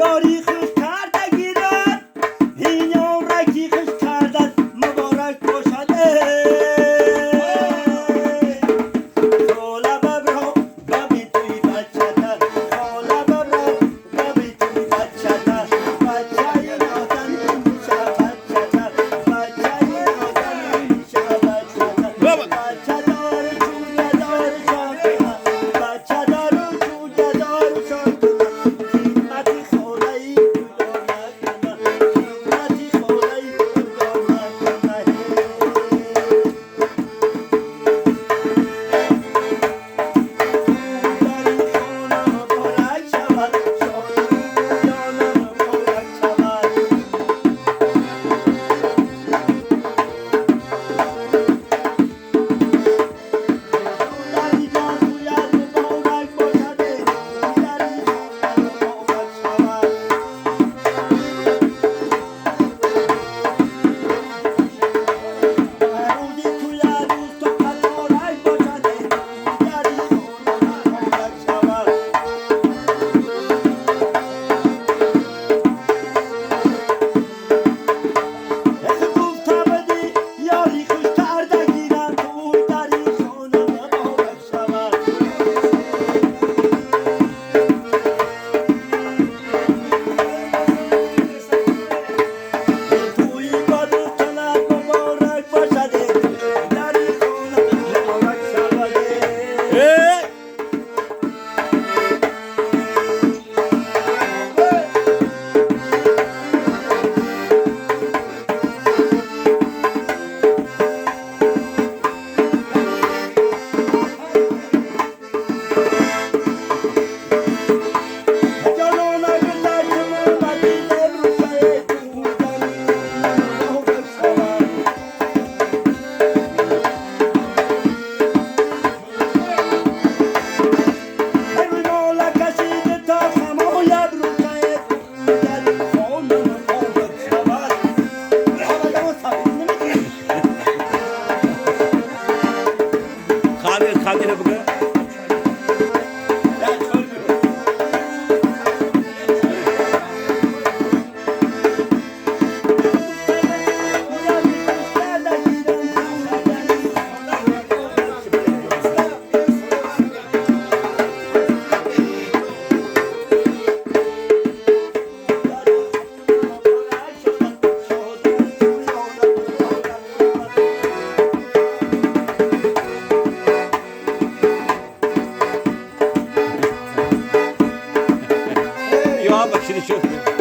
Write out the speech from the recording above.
یاری خوش کرده گیرد این عمرکی خوش کردن مبارک باشد خاله ببرو ببی توی بچه در خاله ببرو ببی توی بچه در بچه نازنین میشه بچه در بچه نازنین میشه بچه در بچه دار جوجه دار شاکنه بچه دار جوجه دار شاکنه قیمتی خاله ای پیدا نکنه قیمتی خاله ای پیدا نکنه خاطر بگه یا بخشیده شد